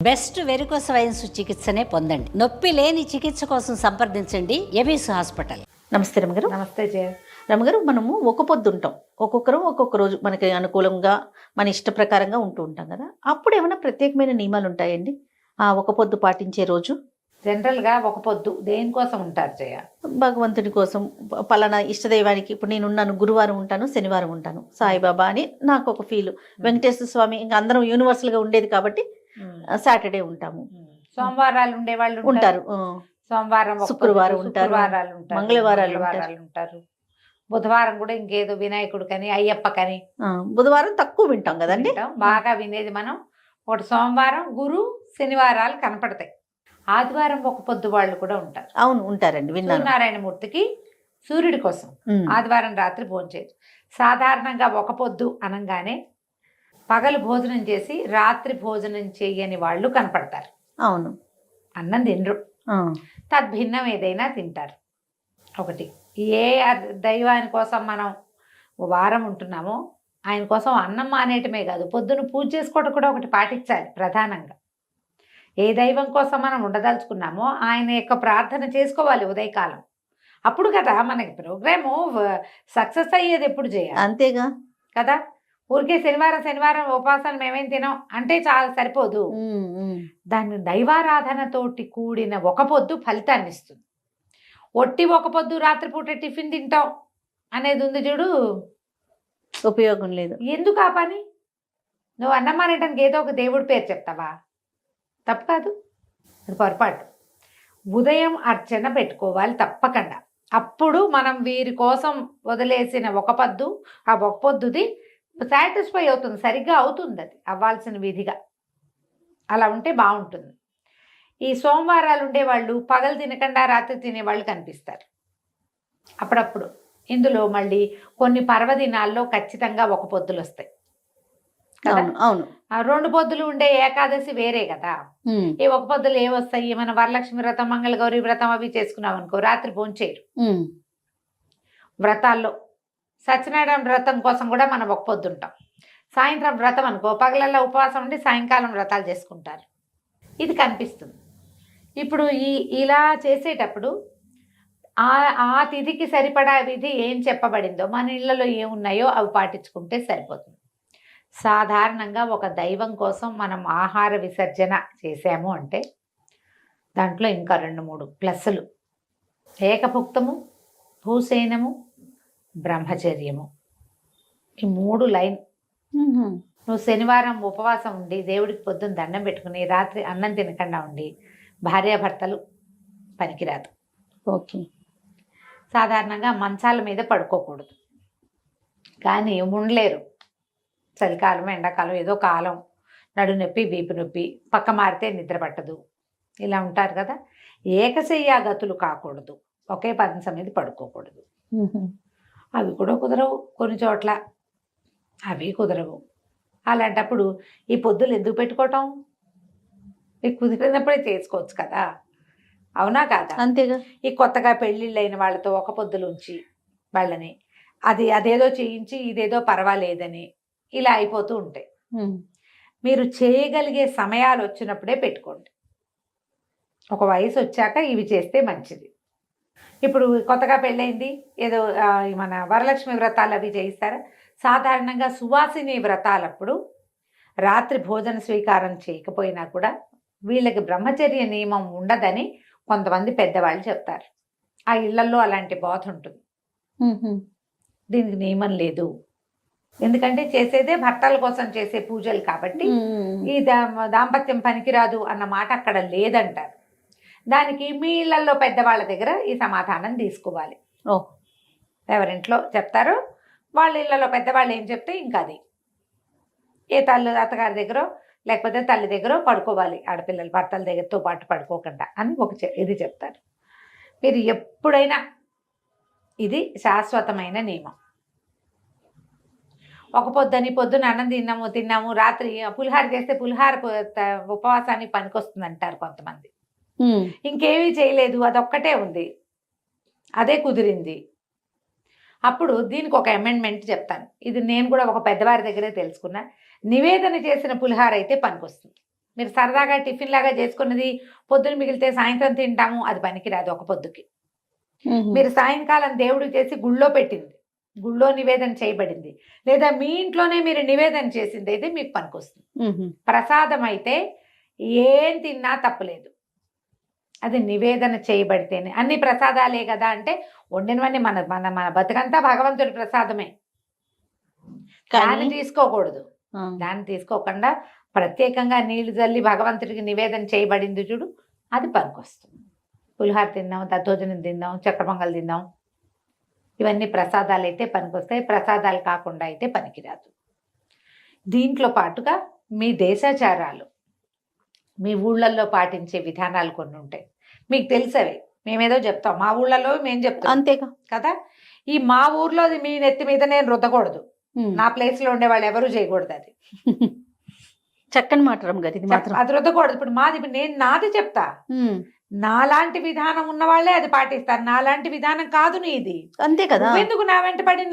Best varicose veins చికిత్సనే పొందండి. నొప్పి లేని చికిత్స కోసం సంప్రదించండి ఎబిస్ హాస్పిటల్. నమస్తే రమగారు. నమస్తే జయ. రమగారు, మనము ఒక పొద్దు ఉంటాం, ఒక్కొక్కరు ఒక్కొక్క రోజు మనకి అనుకూలంగా మన ఇష్ట ప్రకారంగా ఉంటూ ఉంటాం కదా. అప్పుడు ఏమైనా ప్రత్యేకమైన నియమాలు ఉంటాయండి ఆ ఒక పొద్దు పాటించే రోజు? జనరల్గా ఒక పొద్దు దేనికోసం ఉంటారు జయ? భగవంతుడి కోసం, పలానా ఇష్టదైవానికి. ఇప్పుడు నేనున్నాను, గురువారం ఉంటాను, శనివారం ఉంటాను, సాయిబాబా అని నాకు ఒక ఫీల్. వెంకటేశ్వర స్వామి ఇంకా అందరం యూనివర్సల్గా ఉండేది కాబట్టి సాటర్డే ఉంటాము. సోమవారాలు ఉండే వాళ్ళు ఉంటారు, సోమవారం, శుక్రవారం ఉంటారు, మంగళవారాలు ఉంటారు, బుధవారం కూడా ఇంకేదో వినాయకుడు కని అయ్యప్ప కని. బుధవారం తక్కువ వింటాం కదండి, బాగా వినేది మనం. ఒకటి సోమవారం, గురు, శనివారాలు కనపడతాయి. ఆదివారం ఒక పొద్దు వాళ్ళు కూడా ఉంటారు. అవును, ఉంటారండి, విన్నాను. సూర్యనారాయణమూర్తికి సూర్యుడి కోసం ఆదివారం రాత్రి భోంచేయరు. సాధారణంగా ఒక పొద్దు అనగానే పగలు భోజనం చేసి రాత్రి భోజనం చేయని వాళ్ళు కనపడతారు. అవును, అన్నం తినరు, తద్భిన్నం ఏదైనా తింటారు. ఒకటి, ఏ దైవాని కోసం మనం వారం ఉంటున్నామో ఆయన కోసం అన్నం మానేయటమే కాదు, పొద్దున పూజ చేసుకోవడం కూడా ఒకటి పాటించాలి. ప్రధానంగా ఏ దైవం కోసం మనం ఉండదలుచుకున్నామో ఆయన యొక్క ప్రార్థన చేసుకోవాలి ఉదయకాలం. అప్పుడు కదా మనకి ప్రోగ్రాము సక్సెస్ అయ్యేది. ఎప్పుడు చేయాలి? అంతేగా కదా. ఊరికే శనివారం ఉపవాసాలు మేమేం తినాం అంటే చాలా సరిపోదు. దాన్ని దైవారాధనతోటి కూడిన ఒక పొద్దు ఫలితాన్ని ఇస్తుంది. ఒట్టి ఒక పొద్దు రాత్రిపూట టిఫిన్ తింటాం అనేది ఉంది చూడు, ఉపయోగం లేదు. ఎందుకు ఆ పని? నువ్వు అన్నం మానేయడానికి ఏదో ఒక దేవుడి పేరు చెప్తావా? తప్పు కాదు, అది పొరపాటు. ఉదయం అర్చన పెట్టుకోవాలి తప్పకుండా. అప్పుడు మనం వీరి కోసం వదిలేసిన ఒక పొద్దు, ఆ ఒక పొద్దుది సాటిస్ఫై అవుతుంది, సరిగ్గా అవుతుంది, అది అవ్వాల్సిన విధిగా. అలా ఉంటే బాగుంటుంది. ఈ సోమవారాలు ఉండేవాళ్ళు పగలు తినకుండా రాత్రి తినేవాళ్ళు కనిపిస్తారు అప్పుడప్పుడు. ఇందులో మళ్ళీ కొన్ని పర్వదినాల్లో ఖచ్చితంగా ఒక పొద్దులు వస్తాయి కదా. అవును, రెండు పొద్దులు ఉండే ఏకాదశి వేరే కదా. ఈ ఒక పొద్దులు ఏమొస్తాయి? మన వరలక్ష్మి వ్రతం, మంగళగౌరి వ్రతం అవి చేసుకున్నాం అనుకో, రాత్రి భోంచేయరు. వ్రతాల్లో సత్యనారాయణ వ్రతం కోసం కూడా మనం ఒక పొద్దు ఉంటాం. సాయంత్రం వ్రతం అనుకో, పగలల్లో ఉపవాసం ఉండి సాయంకాలం వ్రతాలు చేసుకుంటారు. ఇది కనిపిస్తుంది. ఇప్పుడు ఇలా చేసేటప్పుడు ఆ తిథికి సరిపడా విధి ఏం చెప్పబడిందో, మన ఇళ్లలో ఏమున్నాయో అవి పాటించుకుంటే సరిపోతుంది. సాధారణంగా ఒక దైవం కోసం మనం ఆహార విసర్జన చేసాము అంటే దాంట్లో ఇంకా 2-3 ప్లస్సులు. ఏకభుక్తము, భూసేనము, బ్రహ్మచర్యము, ఈ 3 లైన్. నువ్వు శనివారం ఉపవాసం ఉండి దేవుడికి పొద్దున్న దండం పెట్టుకుని రాత్రి అన్నం తినకుండా ఉండి భార్యాభర్తలు పనికిరాదు. ఓకే. సాధారణంగా మంచాల మీద పడుకోకూడదు, కానీ ఉండలేరు. చలికాలం, ఎండాకాలం, ఏదో కాలం, నడు నొప్పి, వీపు నొప్పి, పక్క మారితే నిద్ర పట్టదు, ఇలా ఉంటారు కదా. ఏకశయ్యా గతులు కాకూడదు, ఒకే పదం మీద పడుకోకూడదు. అవి కూడా కుదరవు కొన్ని చోట్ల, అవి కుదరవు. అలాంటప్పుడు ఈ పొద్దులు ఎందుకు పెట్టుకోవటం? మీకు కుదిరినప్పుడే చేసుకోవచ్చు కదా, అవునా కాదా? అంతేగా. ఈ కొత్తగా పెళ్ళిళ్ళైన వాళ్ళతో ఒక పొద్దులు ఉంచి వాళ్ళని అదేదో చేయించి ఇదేదో పర్వాలేదని ఇలా అయిపోతూ ఉంటాయి. మీరు చేయగలిగే సమయాలు వచ్చినప్పుడే పెట్టుకోండి. ఒక వయసు వచ్చాక ఇవి చేస్తే మంచిది. ఇప్పుడు కొత్తగా పెళ్ళైంది, ఏదో మన వరలక్ష్మి వ్రతాలు అవి చేయిస్తారా? సాధారణంగా సువాసిని వ్రతాలప్పుడు రాత్రి భోజన స్వీకారం చేయకపోయినా కూడా వీళ్ళకి బ్రహ్మచర్య నియమం ఉండదని కొంతమంది పెద్దవాళ్ళు చెప్తారు. ఆ ఇళ్లలో అలాంటి బోధ ఉంటుంది. దీనికి నియమం లేదు, ఎందుకంటే చేసేదే భర్తల కోసం చేసే పూజలు కాబట్టి ఈ దాంపత్యం పనికిరాదు అన్న మాట అక్కడ లేదంటారు. దానికి మీ ఇళ్లలో పెద్దవాళ్ళ దగ్గర ఈ సమాధానం తీసుకోవాలి. ఎవరింట్లో చెప్తారో వాళ్ళ ఇళ్లలో పెద్దవాళ్ళు ఏం చెప్తే ఇంకా అది ఏ అత్తగారి దగ్గర లేకపోతే తల్లి దగ్గర పడుకోవాలి, ఆడపిల్లలు భర్తల దగ్గరతో పాటు పడుకోకుండా అని ఇది చెప్తారు. మీరు ఎప్పుడైనా ఇది శాశ్వతమైన నియమం. ఒక పొద్దున అన్నం తిన్నాము రాత్రి పులిహార చేస్తే పులిహార ఉపవాసానికి పనికొస్తుంది అంటారు కొంతమంది. ఇంకేమీ చేయలేదు, అదొక్కటే ఉంది, అదే కుదిరింది. అప్పుడు దీనికి ఒక అమెండ్మెంట్ చెప్తాను. ఇది నేను కూడా ఒక పెద్దవారి దగ్గరే తెలుసుకున్నా. నివేదన చేసిన పులిహార అయితే పనికొస్తుంది. మీరు సరదాగా టిఫిన్ లాగా చేసుకున్నది పొద్దున మిగిలితే సాయంత్రం తింటాము, అది పనికిరాదు ఒక పొద్దుకి. మీరు సాయంకాలం దేవుడు చేసి గుళ్ళో పెట్టింది, గుళ్ళో నివేదన చేయబడింది, లేదా మీ ఇంట్లోనే మీరు నివేదన చేసింది అయితే మీకు పనికొస్తుంది. ప్రసాదం అయితే ఏం తిన్నా తప్పులేదు, అది నివేదన చేయబడితేనే. అన్ని ప్రసాదాలే కదా అంటే వండినవన్నీ మన మన మన బతుకంతా భగవంతుడి ప్రసాదమే, దాన్ని తీసుకోకూడదు. దాన్ని తీసుకోకుండా ప్రత్యేకంగా నీళ్లు జల్లి భగవంతుడికి నివేదన చేయబడింది చూడు, అది పనికొస్తుంది. పులిహార తిందాం, దద్దోజనం తిందాం, చక్కెర పొంగల్ తిందాం, ఇవన్నీ ప్రసాదాలు అయితే పనికొస్తాయి. ప్రసాదాలు కాకుండా అయితే పనికిరాదు. దీంట్లో పాటుగా మీ దేశాచారాలు, మీ ఊళ్ళల్లో పాటించే విధానాలు కొన్ని ఉంటాయి, మీకు తెలిసేవి. మేమేదో చెప్తాం, మా ఊళ్ళలో మేము చెప్తాం అంతేగా కదా. ఈ మా ఊర్లో మీ నెత్తి మీద నేను రుద్దకూడదు, నా ప్లేస్ లో ఉండే వాళ్ళు ఎవరు చేయకూడదు. అది చక్కని మాట రమ్మగారు, ఇది మాత్రం అది రుద్దకూడదు. ఇప్పుడు నేను నాది చెప్తా, నాలాంటి విధానం ఉన్న వాళ్ళే అది పాటిస్తారు, నాలాంటి విధానం కాదు నీది. అంతే కదా. ఎందుకు నా వెంట పడి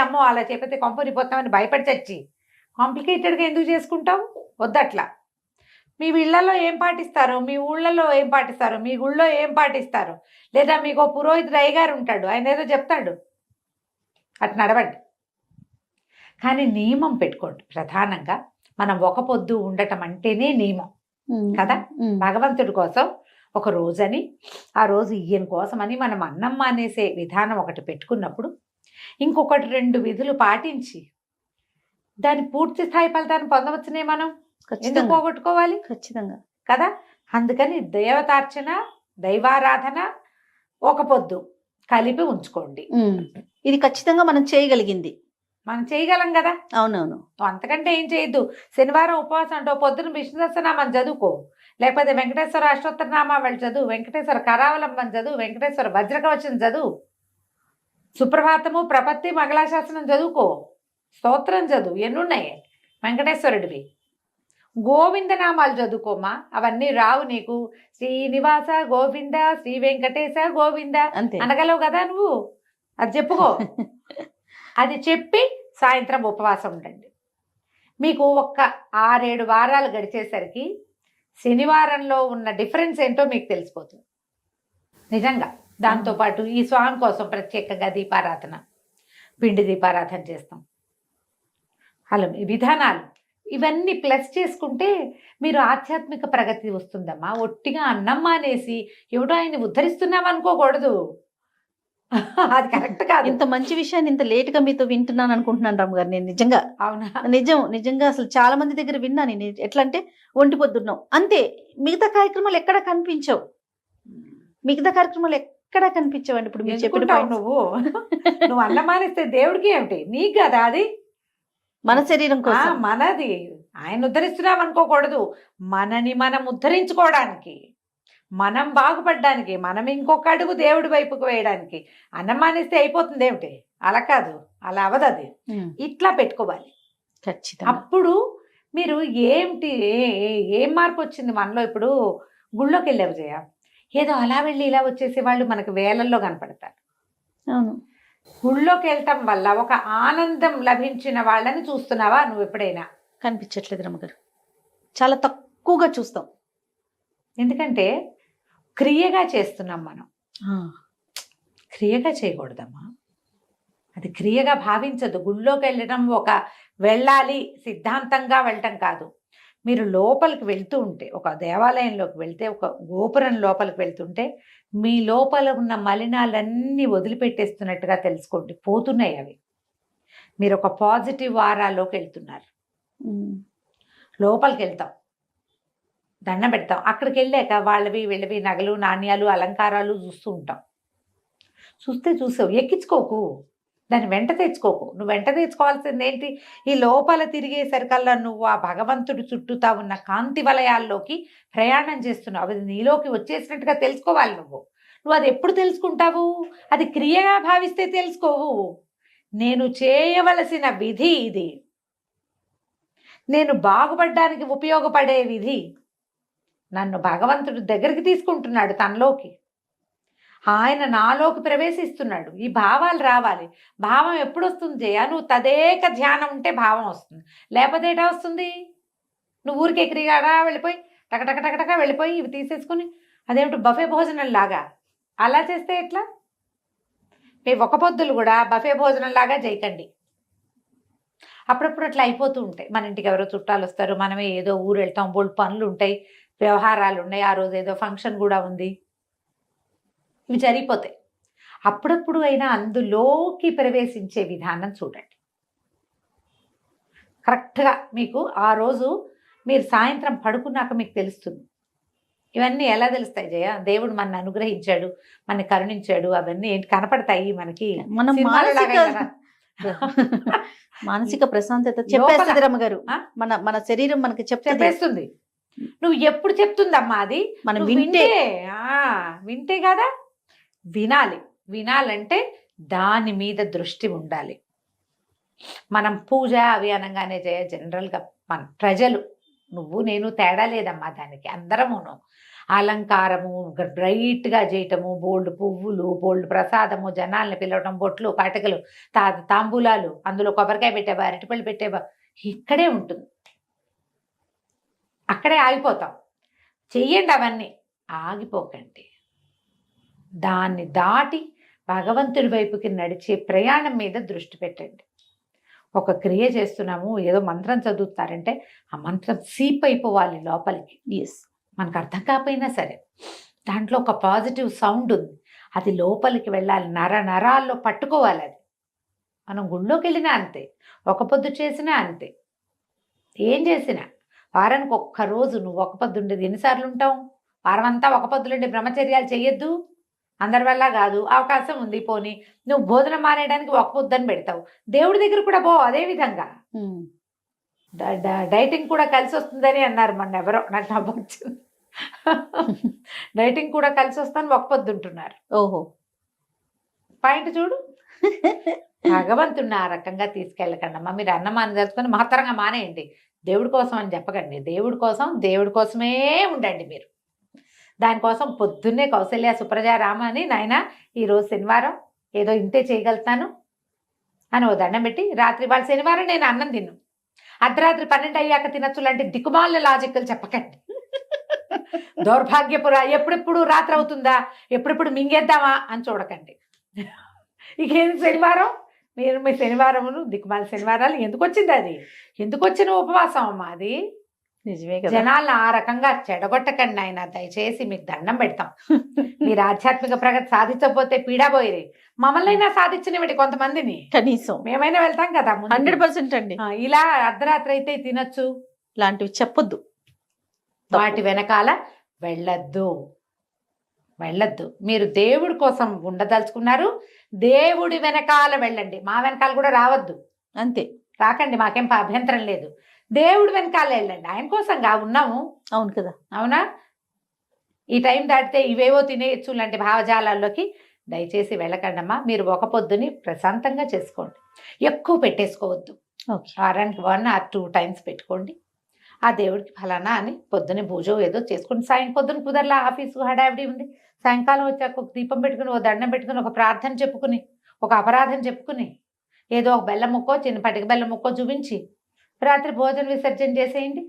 అమ్మో అలా చెప్పితే కొంపరిపోతామని భయపడి చచ్చి కాంప్లికేటెడ్గా ఎందుకు చేసుకుంటావు? వద్దట్లా. మీ ఇళ్లలో ఏం పాటిస్తారు, మీ ఊళ్ళలో ఏం పాటిస్తారు, మీ గుళ్ళో ఏం పాటిస్తారు, లేదా మీకు పురోహితుడు అయ్యగారు ఉంటాడు, ఆయన ఏదో చెప్తాడు, అటు నడవండి. కానీ నియమం పెట్టుకోండి. ప్రధానంగా మనం ఒక పొద్దు ఉండటం అంటేనే నియమం కదా. భగవంతుడి కోసం ఒక రోజని, ఆ రోజు ఈయన కోసమని మనం అన్నం మానేసే విధానం ఒకటి పెట్టుకున్నప్పుడు, ఇంకొకటి 2 విధులు పాటించి దాని పూర్తి స్థాయి ఫలితాన్ని పొందవచ్చునే. మనం ఎందుకు పోగొట్టుకోవాలి? ఖచ్చితంగా కదా. అందుకని దేవతార్చన, దైవారాధన, ఒక పొద్దు కలిపి ఉంచుకోండి. ఇది ఖచ్చితంగా మనం చేయగలిగింది, మనం చేయగలం కదా. అవునవును. అంతకంటే ఏం చేయొద్దు. శనివారం ఉపవాసం అంటే పొద్దున విష్ణు సహస్రనామం చదువుకో, లేకపోతే వెంకటేశ్వర అష్టోత్తరనామా వాళ్ళు చదువు, వెంకటేశ్వర కరావలంబం చదువు, వెంకటేశ్వర వజ్రకవచం చదువు, సుప్రభాతము, ప్రపత్తి, మంగళాశాసనం చదువుకో, స్తోత్రం చదువు, ఎన్నున్నాయి వెంకటేశ్వరుడివి. గోవిందనామాలు చదువుకోమా, అవన్నీ రావు నీకు. శ్రీనివాస గోవింద, శ్రీ వెంకటేశ గోవింద అనగలవు కదా నువ్వు, అది చెప్పుకో. అది చెప్పి సాయంత్రం ఉపవాసం ఉండండి. మీకు ఒక్క 6-7 వారాలు గడిచేసరికి శనివారంలో ఉన్న డిఫరెన్స్ ఏంటో మీకు తెలిసిపోతుంది నిజంగా. దాంతోపాటు ఈ స్వామి కోసం ప్రత్యేకంగా దీపారాధన, పిండి దీపారాధన చేస్తాం. అలా ఈ విధానాలు ఇవన్నీ ప్లస్ చేసుకుంటే మీరు ఆధ్యాత్మిక ప్రగతి వస్తుందమ్మా. ఒట్టిగా అన్నం మానేసి ఎవడో ఆయన్ని ఉద్ధరిస్తున్నాం అనుకోకూడదు, అది కరెక్ట్ కాదు. ఇంత మంచి విషయాన్ని ఇంత లేట్ గా మీతో వింటున్నాను అనుకుంటున్నాను రామ్ గారు. నేను నిజంగా, అవునా, నిజంగా అసలు చాలా మంది దగ్గర విన్నాను. నేను ఎట్లా అంటే ఒంటి పొద్దున్నాం అంతే, మిగతా కార్యక్రమాలు ఎక్కడ కనిపించవు, మిగతా కార్యక్రమాలు ఎక్కడ కనిపించవండి. ఇప్పుడు మీరు చెప్పిన నువ్వు అన్నం మానేస్తే దేవుడికి ఏమిటి, నీకు కదా అది, మన శరీరం కోసం, మనది. ఆయన ఉద్ధరిస్తున్నాం అనుకోకూడదు, మనని మనం ఉద్ధరించుకోవడానికి, మనం బాగుపడడానికి, మనం ఇంకొక అడుగు దేవుడి వైపుకు వేయడానికి. అన్నం మానేస్తే అయిపోతుంది ఏమిటి? అలా కాదు, అలా అవదు. అది ఇట్లా పెట్టుకోవాలి ఖచ్చితంగా. అప్పుడు మీరు ఏం మార్పు వచ్చింది మనలో. ఇప్పుడు గుళ్ళోకి వెళ్ళావు జయ, ఏదో అలా వెళ్ళి ఇలా వచ్చేసే వాళ్ళు మనకు వేలల్లో కనపడతారు. అవును, గుళ్ళోకి వెళ్ళటం వల్ల ఒక ఆనందం లభించిన వాళ్ళని చూస్తున్నావా నువ్వు ఎప్పుడైనా? కనిపించట్లేదు రమ్మగారు, చాలా తక్కువగా చూస్తాం. ఎందుకంటే క్రియగా చేస్తున్నాం మనం. క్రియగా చేయకూడదమ్మా, అది క్రియగా భావించదు. గుళ్ళోకి వెళ్ళడం ఒక వెళ్ళాలి సిద్ధాంతంగా వెళ్ళటం కాదు. మీరు లోపలికి వెళ్తూ ఉంటే, ఒక దేవాలయంలోకి వెళ్తే, ఒక గోపురం లోపలికి వెళ్తుంటే మీ లోపల ఉన్న మలినాలన్నీ వదిలిపెట్టేస్తున్నట్టుగా తెలుసుకోండి, పోతున్నాయి అవి. మీరు ఒక పాజిటివ్ వారాలోకి వెళ్తున్నారు. లోపలికి వెళ్తాం, దండం పెడతాం, అక్కడికి వెళ్ళాక వాళ్ళవి వీళ్ళవి నగలు, నాణ్యాలు, అలంకారాలు చూస్తూ ఉంటాం. చూసావు, ఎక్కించుకోకు, దాన్ని వెంట తెచ్చుకోకు. నువ్వు వెంట తెచ్చుకోవాల్సింది ఏంటి? ఈ లోపల తిరిగేసరికల్లా నువ్వు ఆ భగవంతుడు చుట్టూతా ఉన్న కాంతి వలయాల్లోకి ప్రయాణం చేస్తున్నావు. అది నీలోకి వచ్చేసినట్టుగా తెలుసుకోవాలి. నువ్వు అది ఎప్పుడు తెలుసుకుంటావు? అది క్రియగా భావిస్తే తెలుసుకోవు. నేను చేయవలసిన విధి ఇది, నేను బాగుపడడానికి ఉపయోగపడే విధి. నన్ను భగవంతుడు దగ్గరికి తీసుకుంటున్నాడు తనలోకి, ఆయన నాలోకి ప్రవేశిస్తున్నాడు. ఈ భావాలు రావాలి. భావం ఎప్పుడు వస్తుంది జయ? నువ్వు తదేక ధ్యానం ఉంటే భావం వస్తుంది, లేకపోతే ఏటా వస్తుంది? నువ్వు ఊరికే క్రియగా వెళ్ళిపోయి టకటక వెళ్ళిపోయి ఇవి తీసేసుకుని అదేమిటి బఫే భోజనం లాగా అలా చేస్తే ఎట్లా? మీ ఒక పొద్దులు కూడా బఫే భోజనం లాగా చేయకండి. అప్పుడప్పుడు అట్లా అయిపోతూ ఉంటాయి. మన ఇంటికి ఎవరో చుట్టాలు వస్తారు, మనమే ఏదో ఊరు వెళ్తాం, బోల్డ్ పనులు ఉంటాయి, వ్యవహారాలు ఉన్నాయి, ఆ రోజు ఏదో ఫంక్షన్ కూడా ఉంది, ఇవి జరిగిపోతాయి. అప్పుడప్పుడు అయినా అందులోకి ప్రవేశించే విధానం చూడండి. కరెక్ట్గా మీకు ఆ రోజు మీరు సాయంత్రం పడుకున్నాక మీకు తెలుస్తుంది. ఇవన్నీ ఎలా తెలుస్తాయి జయ? దేవుడు మన అనుగ్రహించాడు, మన కరుణించాడు, అవన్నీ ఏంటి కనపడతాయి మనకి. మనం మానసిక ప్రశాంతత చెప్పేస్తుంది రమ్మగారు. మన శరీరం మనకి చెప్పేస్తుంది. నువ్వు ఎప్పుడు చెప్తుందమ్మా అది? మనం వింటే కదా. వినాలంటే దాని మీద దృష్టి ఉండాలి. మనం పూజ అవి అనగానే జయ జనరల్గా మన ప్రజలు, నువ్వు నేను తేడా లేదమ్మా దానికి, అందరమును అలంకారము బ్రైట్గా చేయటము, బోల్డ్ పువ్వులు, బోల్డ్ ప్రసాదము, జనాల్ని పిలవటం, బొట్లు, కాటకలు, తాంబూలాలు, అందులో కొబ్బరికాయ పెట్టేవా, అరటిపళ్ళు పెట్టేవా, ఇక్కడే ఉంటుంది. అక్కడే ఆగిపోతాం. చెయ్యండి అవన్నీ, ఆగిపోకండి. దాన్ని దాటి భగవంతుడి వైపుకి నడిచే ప్రయాణం మీద దృష్టి పెట్టండి. ఒక క్రియ చేస్తున్నాము, ఏదో మంత్రం చదువుతారంటే ఆ మంత్రం సీప్ అయిపోవాలి లోపలికి. మనకు అర్థం కాకపోయినా సరే దాంట్లో ఒక పాజిటివ్ సౌండ్ ఉంది, అది లోపలికి వెళ్ళాలి, నరాల్లో పట్టుకోవాలి. అది మనం గుళ్ళోకి వెళ్ళినా అంతే, ఒక పొద్దు చేసినా అంతే, ఏం చేసినా. వారానికి ఒక్కరోజు నువ్వు ఒక పొద్దు ఉండేది ఎన్నిసార్లు ఉంటావు? వారం అంతా ఒక పొద్దులుండి బ్రహ్మచర్యాలు చెయ్యొద్దు, అందరి వల్ల కాదు, అవకాశం ఉంది. పోనీ నువ్వు భోజనం మానేయడానికి ఒక పొద్దుని పెడతావు, దేవుడి దగ్గర కూడా పో. అదే విధంగా డైటింగ్ కూడా కలిసి వస్తుందని అన్నారు మొన్న ఎవరో, నాకు నవ్వొచ్చింది. డైటింగ్ కూడా కలిసి వస్తాను ఒక పొద్దు ఉంటున్నారు. ఓహో, పాయింట్ చూడు. భగవంతుడిని ఆ రకంగా తీసుకెళ్ళకండి అమ్మా. మీరు అన్నం తెలుసుకొని మహత్తరంగా మానేయండి. దేవుడి కోసం అని చెప్పకండి. దేవుడి కోసమే ఉండండి మీరు. దానికోసం పొద్దున్నే కౌశల్య, సుప్రజ, రామ అని నాయన ఈరోజు శనివారం ఏదో ఇంతే చేయగలుగుతాను అని ఓ దండం పెట్టి, రాత్రి వాళ్ళ శనివారం నేను అన్నం తిన్ను, అర్ధరాత్రి 12 అయ్యాక తినచ్చు లాంటి దిక్కుమాల లాజికల్ చెప్పకండి. దౌర్భాగ్యపురా ఎప్పుడెప్పుడు రాత్రి అవుతుందా, ఎప్పుడెప్పుడు మింగేద్దామా అని చూడకండి. ఇకేం శనివారం, మీరు మీ శనివారమును దిక్కుమాల శనివారాలు ఎందుకు వచ్చింది? అది ఎందుకు వచ్చిన ఉపవాసం అమ్మా అది? నిజమే కదా. జనాలను ఆ రకంగా చెడగొట్టకండి ఆయన, దయచేసి మీకు దండం పెడతాం. మీరు ఆధ్యాత్మిక ప్రగతి సాధించకపోతే పీడాపోయి మమ్మల్ని అయినా సాధించినవి కొంతమందిని, కనీసం మేమైనా వెళ్తాం కదా. 100% అండి. ఇలా అర్ధరాత్రి అయితే తినొచ్చు లాంటివి చెప్పొద్దు, వాటి వెనకాల వెళ్ళొద్దు. మీరు దేవుడి కోసం ఉండదలుచుకున్నారు, దేవుడి వెనకాల వెళ్ళండి. మా వెనకాల కూడా రావద్దు, అంతే. రాకండి, మాకేం అభ్యంతరం లేదు. దేవుడి వెనకాల వెళ్ళండి, ఆయన కోసంగా ఉన్నాము. అవును కదా, అవునా? ఈ టైం దాటితే ఇవేవో తినేయచ్చు లాంటి భావజాలాల్లోకి దయచేసి వెళ్ళకండి అమ్మా. మీరు ఒక పొద్దుని ప్రశాంతంగా చేసుకోండి, ఎక్కువ పెట్టేసుకోవద్దు. వారానికి 1 or 2 times పెట్టుకోండి. ఆ దేవుడికి ఫలానా అని పొద్దునే పూజ ఏదో చేసుకోండి. పొద్దున కుదరలా, ఆఫీసు హడావిడి ఉంది, సాయంకాలం వచ్చాక ఒక దీపం పెట్టుకుని, ఒక దండం పెట్టుకుని, ఒక ప్రార్థన చెప్పుకుని, ఒక అపరాధం చెప్పుకుని, ఏదో ఒక బెల్లం ముక్కో, చిన్న పటిక బెల్లం ముక్కో చూపించి రాత్రి భోజన విసర్జన చేసేయండి.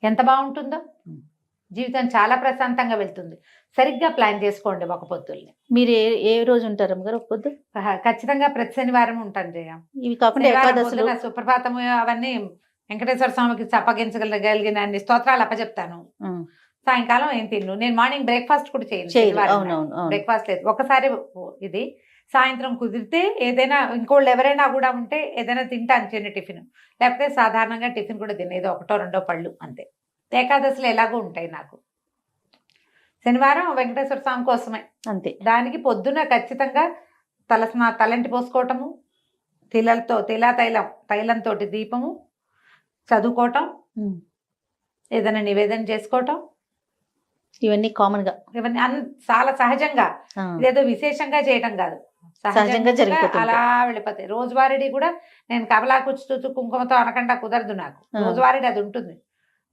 ఎంత బాగుంటుందో జీవితం, చాలా ప్రశాంతంగా వెళ్తుంది. సరిగ్గా ప్లాన్ చేసుకోండి ఒక పొద్దుల్ని. మీరు ఏ రోజు ఉంటారు అమ్మగారు? ఒక పొద్దు ఖచ్చితంగా ప్రతి శనివారం ఉంటాను జయ. ఇవి కాకుండా ఏకాదశులు, సుప్రభాతము అవన్నీ వెంకటేశ్వర స్వామికి అప్పగించగలిగిన అన్ని స్తోత్రాలు అప్పచెప్తాను. సాయంకాలం ఏం తిన్ను. నేను మార్నింగ్ బ్రేక్ఫాస్ట్ కూడా చేయను, బ్రేక్ఫాస్ట్ లేదు. ఒకసారి ఇది సాయంత్రం కుదిరితే ఏదైనా, ఇంకోళ్ళు ఎవరైనా కూడా ఉంటే ఏదైనా తింటాను, చిన్న టిఫిన్. లేకపోతే సాధారణంగా టిఫిన్ కూడా తినేదో 1 or 2 పళ్ళు అంతే. ఏకాదశులు ఎలాగో ఉంటాయి నాకు. శనివారం వెంకటేశ్వర స్వామి కోసమే అంతే. దానికి పొద్దున ఖచ్చితంగా తలంటి పోసుకోవటము, తైలంతో దీపము, చదువుకోవటం, ఏదైనా నివేదన చేసుకోవటం, ఇవన్నీ కామన్ గా, ఇవన్నీ చాలా సహజంగా, ఇదేదో విశేషంగా చేయటం కాదు, సహజంగా జరిగిపోతుంది. అలా వెళ్ళిపోతాయి. రోజువారీ కూడా నేను కమలా కూర్చు కుంకుమతో అనకుండా కుదరదు నాకు. రోజువారీ అది ఉంటుంది.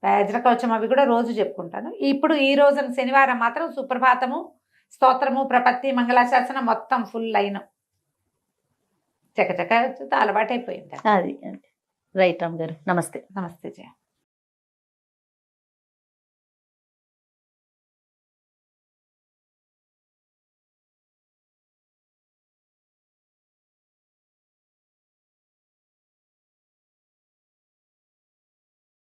వజ్రకవచం అవి కూడా రోజు చెప్పుకుంటాను. ఇప్పుడు ఈ రోజు శనివారం మాత్రం సుప్రభాతము, స్తోత్రము, ప్రపత్తి, మంగళాశాసనం మొత్తం ఫుల్ లైన్ చకచక అలవాటైపోయింది. అది రైట్ రామ్ గారు. నమస్తే. నమస్తే జయ.